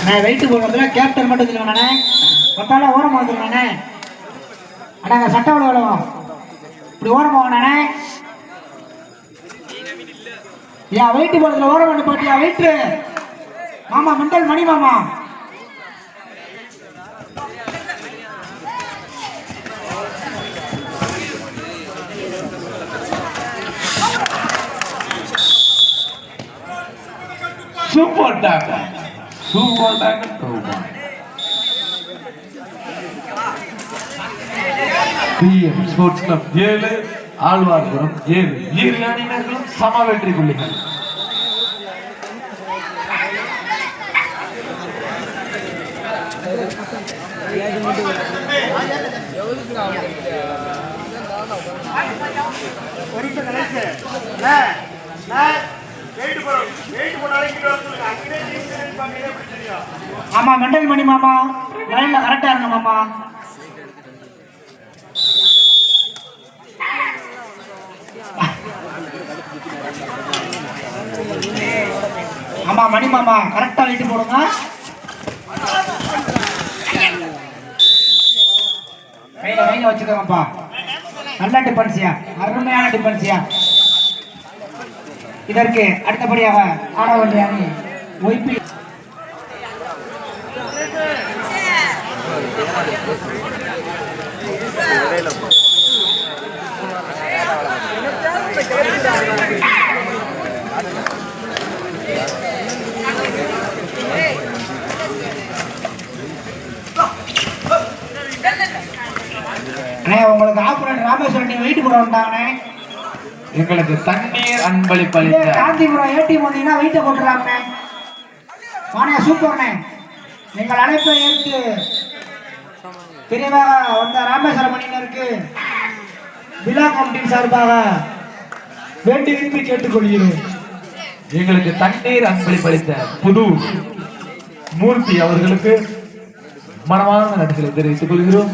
நான் வெயிட்டு போடுறதுல கேப்டன் மட்டும் சொல்லுவேண்ணே. மொத்தால ஓரம் வந்துருவேண்ணே. அண்ணா சட்டை விழுவோம் இப்படி ஓரம் போவானே. யா வெயிட்டு போடுறதுல ஓரம் வந்து பாட்டியா வெயிட்டு மாமா மெண்டல் மணி மாமா. சூப்பர் டாக்கர் சூப்பர் டாக்கர் பிஎம் ஸ்போர்ட்ஸ் கிளப் 7 ஆழ்வார்புரம் 7 இரு அணியினர்களும் சம வெற்றி புள்ளிகள். ஆமா மெண்டல் மணி மாமா லைன்ல கரெக்டா இருங்க மாமா. ஆமா மணி மாமா கரெக்டா வெயிட்டு போடுங்க. கையில வச்சுக்கோங்கப்பா. நல்ல டிஃபென்சியா அருமையான டிஃபென்சியா. இதற்கு அடுத்தபடியாக ஆட வேண்டிய அணி ஒய்பி. உங்களுக்கு ஆப்பரேட் ராமேஸ்வரன் நீங்க வெயிட் போட வந்தாங்கண்ணே. எங்களுக்கு தண்ணீர் அன்பளிப்பளித்த காந்திபுரம் ஏடிஎம் வந்தீங்கன்னா வெயிட்ட போட்டுறாங்கண்ணே. வானே சூப்பர்ண்ணே. நீங்கள் அழைப்பை ஏற்று விரைவாக வந்த ராமேஸ்வரம் அணியினருக்கு விழா கமிட்டியின் சார்பாக வேண்டி விரும்பி கேட்டுக்கொள்கிறேன். எங்களுக்கு தண்ணீர் அன்பளிப்பளித்த புது மூர்த்தி அவர்களுக்கு மனமார்ந்த நன்றிகளை தெரிவித்துக் கொள்கிறோம்.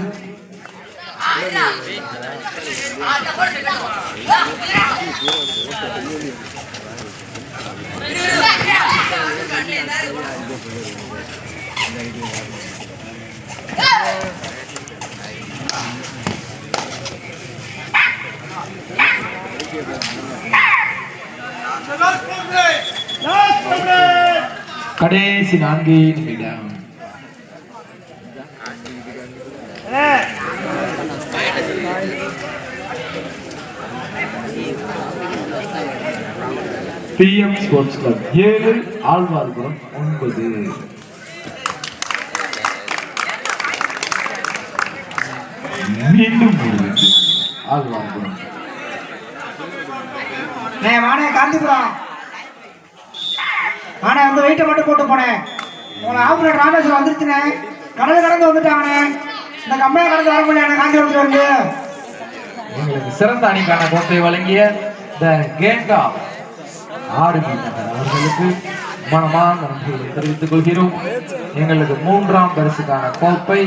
கடைசி 4 நிமிடம். PM sports club 7 Alwarpuram 9. மீண்டும் ஆழ்வார்புரம். வானே காந்திபுரம் வானே வந்து வெயிட்ட மட்டும் போட்டு போனேன். உங்களை ஆப்பரேட் ராமேஸ்வரம் வந்துருச்சுனே. கடல் கடந்து வந்துட்டாங்கண்ணே. இந்த கம்பெனி கடந்து வர முடியாது காந்திபுரத்துல இருந்து. எங்களுக்கு சிறந்த அணிக்கான கோப்பை வழங்கிய த கேங்கா ஆர்மி அவர்களுக்கு மனமார்ந்த நன்றிகளை தெரிவித்துக் கொள்கிறோம். எங்களுக்கு 3ஆம் பரிசுக்கான கோப்பை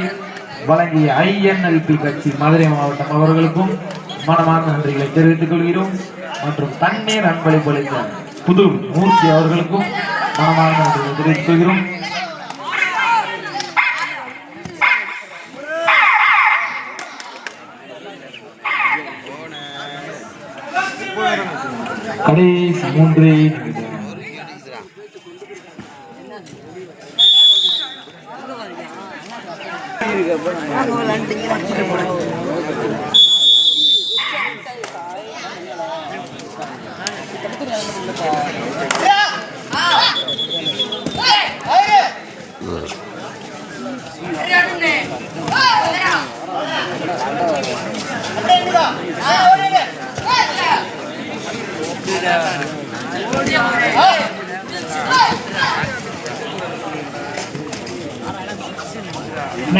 வழங்கிய ஐஎன்எல்பி கட்சி மதுரை மாவட்டம் அவர்களுக்கும் மனமார்ந்த நன்றிகளை தெரிவித்துக் கொள்கிறோம். மற்றும் தண்ணீர் அன்பளிப்பளித்த புது மூர்த்தி அவர்களுக்கும் மனமார்ந்த நன்றிகளை தெரிவித்துக் கொள்கிறோம். கடைசி 3 நிமிடம்.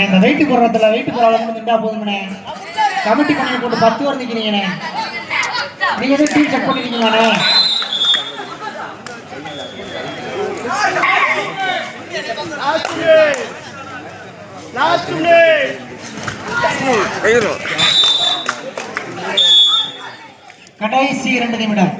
இந்த வெயிட் போடுறதுல வெயிட் போடுறவங்க நின்றா போதுங்கண்ணே. கமிட்டி பண்ணி போட்டு 10 பேர் நிற்கிறீங்கண்ணே. நீங்க எதுவும் டீம் செக் பண்ணிருக்கீங்கண்ணே. கடைசி 2 நிமிடம்.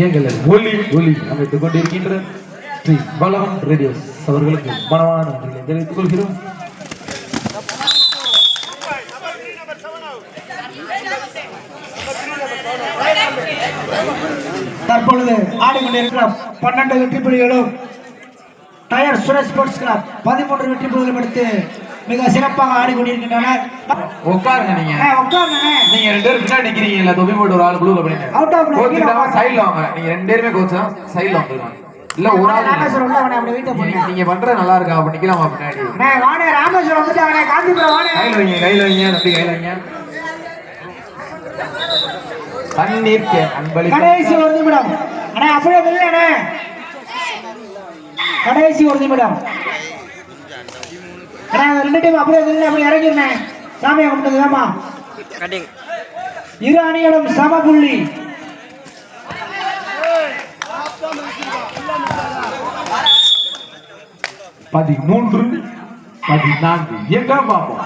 எங்களது ஒலி ஒலி அமைத்துக் கொண்டிருக்கின்ற ஸ்ரீ பலவன் ரேடியோஸ் அவர்களுக்கு மனமான நன்றிகளை தெரிவித்துக் கொள்கிறோம். தற்பொழுது ஆடிக்கொண்டிருக்கிற 12 வெற்றி புலிகளும் டயர் சுரேஷ் ஸ்போர்ட்ஸ் கிளப் 13 வெற்றி புலிகளும் எடுத்து மிக சிறப்பாக ஆடிக்கொண்டிருக்கின்றனர். உட்காருங்க நீங்க உட்காருங்க. நீங்க 2 பேரும் பின்னாடி நிக்கிறீங்கல்ல, தொப்பி போட்டு ஒரு ஆள் ப்ளூ அப்படின்னு அவுட் ஆஃப் சைடுல வாங்க. நீங்க 2 பேருமே கோச் தான், சைடுல வந்துருங்க. இல்ல ஒரு ஆள் நீங்க பண்றது நல்லா இருக்கா அப்ப நிக்கலாமா பின்னாடி? வாணே ராமேஸ்வரம் வந்துட்டாங்க. காந்திபுரம் வாணே. கையில வைங்க தம்பி, கையில வைங்க. தண்ணீர் அன்பளி கடைசி ஒரு நிமிடம் அண்ணே, அப்படியே இல்லண்ணே. கடைசி ஒரு நிமிடம் அண்ணே, 2 டீம் அப்படியே இல்லை, அப்படி இறங்கிருந்தேன். சாமியை கும்பிட்டதுதாமா. இரு அணிகளும் சம புள்ளி. பதிமூன்று 14 எங்க பாப்போம்.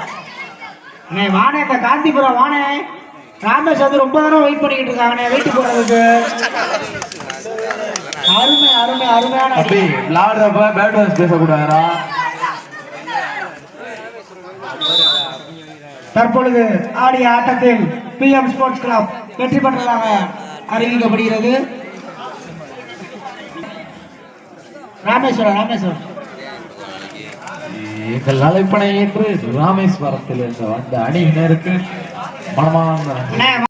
வானே, இந்த காந்திபுரம் வானே. ராமேஸ்வரம் ரொம்ப நேரம் வெயிட் பண்ணிக்கிட்டு இருக்காங்க வெயிட் போடுறதுக்கு. அருமை அருமை அருமையான அப்படி விளையாடுறப்ப பேட் வாய்ஸ் பேசக்கூடாதா? தற்பொழுது ஆடிய ஆட்டத்தில் PM ஸ்போர்ட்ஸ் கிளப் வெற்றி பெற்றதாக அறிவிக்கப்படுகிறது. ராமேஸ்வரம் எங்கள் அழைப்பனை ஏற்று ராமேஸ்வரத்தில் இருந்து வந்த அணியினருக்கு மனமான